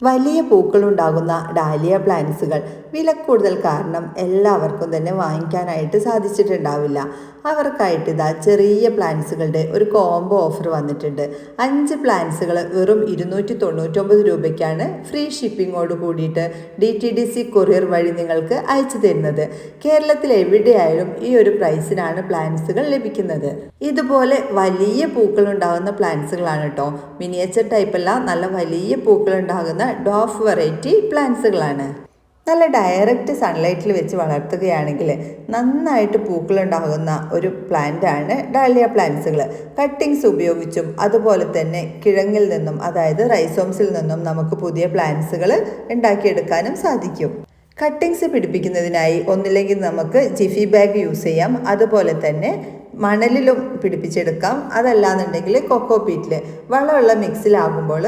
വലിയ പൂക്കളുണ്ടാകുന്ന ഡാലിയ പ്ലാന്റ്സുകൾ വില കൂടുതൽ കാരണം എല്ലാവർക്കും തന്നെ വാങ്ങിക്കാനായിട്ട് സാധിച്ചിട്ടുണ്ടാവില്ല. അവർക്കായിട്ട് ഇതാ ചെറിയ പ്ലാന്റ്സുകളുടെ ഒരു കോംബോ ഓഫർ വന്നിട്ടുണ്ട്. 5 പ്ലാന്റ്സുകൾ വെറും 299 രൂപയ്ക്കാണ് ഫ്രീ ഷിപ്പിങ്ങോട് കൂടിയിട്ട് DTDC കൊറിയർ വഴി നിങ്ങൾക്ക് അയച്ചു തരുന്നത്. കേരളത്തിൽ എവിടെയായാലും ഈ ഒരു പ്രൈസിനാണ് പ്ലാന്റ്സുകൾ ലഭിക്കുന്നത്. ഇതുപോലെ വലിയ പൂക്കളുണ്ടാകുന്ന പ്ലാന്റ്സുകളാണ് കേട്ടോ. മിനിയേച്ചർ ടൈപ്പല്ല, നല്ല വലിയ പൂക്കളുണ്ടാകുന്ന ഡോഫ് വെറൈറ്റി പ്ലാന്റ്സുകളാണ്. നല്ല ഡയറക്റ്റ് സൺലൈറ്റിൽ വെച്ച് വളർത്തുകയാണെങ്കിൽ നന്നായിട്ട് പൂക്കളുണ്ടാകുന്ന ഒരു പ്ലാന്റാണ് ഡാലിയ പ്ലാന്റ്സുകൾ. കട്ടിങ്സ് ഉപയോഗിച്ചും അതുപോലെ തന്നെ കിഴങ്ങിൽ നിന്നും, അതായത് റൈസോംസിൽ നിന്നും നമുക്ക് പുതിയ പ്ലാന്റ്സുകൾ ഉണ്ടാക്കിയെടുക്കാനും സാധിക്കും. കട്ടിങ്സ് പിടിപ്പിക്കുന്നതിനായി ഒന്നില്ലെങ്കിൽ നമുക്ക് ജിഫി ബാഗ് യൂസ് ചെയ്യാം, അതുപോലെ തന്നെ മണലിലും പിടിപ്പിച്ചെടുക്കാം. അതല്ലാന്നുണ്ടെങ്കിൽ കൊക്കോപീറ്റിൽ വളമുള്ള മിക്സിലാകുമ്പോൾ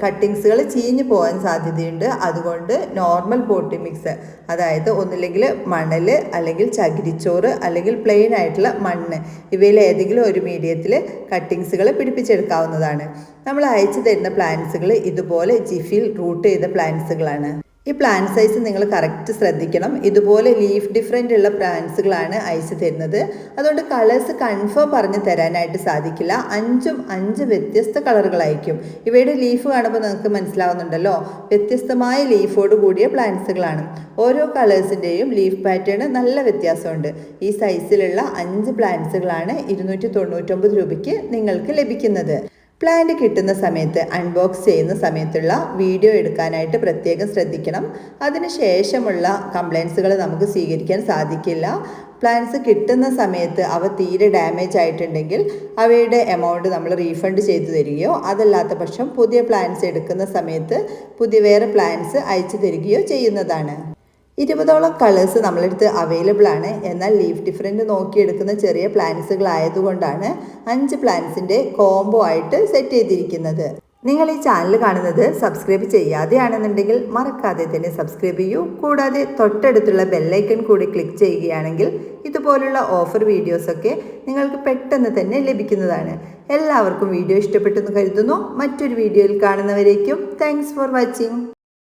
കട്ടിങ്സുകൾ ചീഞ്ഞു പോകാൻ സാധ്യതയുണ്ട്. അതുകൊണ്ട് നോർമൽ പോട്ടി മിക്സ്, അതായത് ഒന്നില്ലെങ്കിൽ മണൽ, അല്ലെങ്കിൽ ചകിരിച്ചോറ്, അല്ലെങ്കിൽ പ്ലെയിൻ ആയിട്ടുള്ള മണ്ണ്, ഇവയിൽ ഏതെങ്കിലും ഒരു മീഡിയത്തിൽ കട്ടിങ്സുകൾ പിടിപ്പിച്ചെടുക്കാവുന്നതാണ്. നമ്മൾ അയച്ചു തരുന്ന പ്ലാന്റ്സുകൾ ഇതുപോലെ ജിഫിയിൽ റൂട്ട് ചെയ്ത പ്ലാന്റ്സുകളാണ്. ഈ പ്ലാന്റ് സൈസ് നിങ്ങൾ കറക്റ്റ് ശ്രദ്ധിക്കണം. ഇതുപോലെ ലീഫ് ഡിഫറെൻ്റ് ഉള്ള പ്ലാന്റ്സുകളാണ് അയച്ചു തരുന്നത്. അതുകൊണ്ട് കളേഴ്സ് കൺഫേം പറഞ്ഞ് തരാനായിട്ട് സാധിക്കില്ല. 5 വ്യത്യസ്ത കളറുകളായിരിക്കും. ഇവയുടെ ലീഫ് കാണുമ്പോൾ നിങ്ങൾക്ക് മനസ്സിലാവുന്നുണ്ടല്ലോ, വ്യത്യസ്തമായ ലീഫോട് കൂടിയ പ്ലാന്റ്സുകളാണ്. ഓരോ കളേഴ്സിൻ്റെയും ലീഫ് പാറ്റേൺ നല്ല വ്യത്യാസമുണ്ട്. ഈ സൈസിലുള്ള 5 പ്ലാന്റ്സുകളാണ് 299 രൂപയ്ക്ക് നിങ്ങൾക്ക് ലഭിക്കുന്നത്. പ്ലാന്റ് കിട്ടുന്ന സമയത്ത് അൺബോക്സ് ചെയ്യുന്ന സമയത്തുള്ള വീഡിയോ എടുക്കാനായിട്ട് പ്രത്യേകം ശ്രദ്ധിക്കണം. അതിനുശേഷമുള്ള കംപ്ലൈൻസുകൾ നമുക്ക് സ്വീകരിക്കാൻ സാധിക്കില്ല. പ്ലാന്റ്സ് കിട്ടുന്ന സമയത്ത് അവ തീരെ ഡാമേജ് ആയിട്ടുണ്ടെങ്കിൽ അവയുടെ എമൗണ്ട് നമ്മൾ റീഫണ്ട് ചെയ്തു തരികയോ, അതല്ലാത്ത പക്ഷം പുതിയ പ്ലാന്റ്സ് എടുക്കുന്ന സമയത്ത് വേറെ പ്ലാന്റ്സ് അയച്ചു തരികയോ ചെയ്യുന്നതാണ്. 20ഓളം കളേഴ്സ് നമ്മളെടുത്ത് അവൈലബിൾ ആണ്. എന്നാൽ ലീഫ് ഡിഫറൻറ്റ് നോക്കിയെടുക്കുന്ന ചെറിയ പ്ലാന്റ്സുകൾ ആയതുകൊണ്ടാണ് 5 പ്ലാന്റ്സിൻ്റെ കോംബോ ആയിട്ട് സെറ്റ് ചെയ്തിരിക്കുന്നത്. നിങ്ങൾ ഈ ചാനൽ കാണുന്നത് സബ്സ്ക്രൈബ് ചെയ്യാതെയാണെന്നുണ്ടെങ്കിൽ മറക്കാതെ തന്നെ സബ്സ്ക്രൈബ് ചെയ്യൂ. കൂടാതെ തൊട്ടടുത്തുള്ള ബെല്ലൈക്കൺ കൂടി ക്ലിക്ക് ചെയ്യുകയാണെങ്കിൽ ഇതുപോലുള്ള ഓഫർ വീഡിയോസൊക്കെ നിങ്ങൾക്ക് പെട്ടെന്ന് തന്നെ ലഭിക്കുന്നതാണ്. എല്ലാവർക്കും വീഡിയോ ഇഷ്ടപ്പെട്ടെന്ന് കരുതുന്നു. മറ്റൊരു വീഡിയോയിൽ കാണുന്നവരേക്കും താങ്ക്സ് ഫോർ വാച്ചിങ്.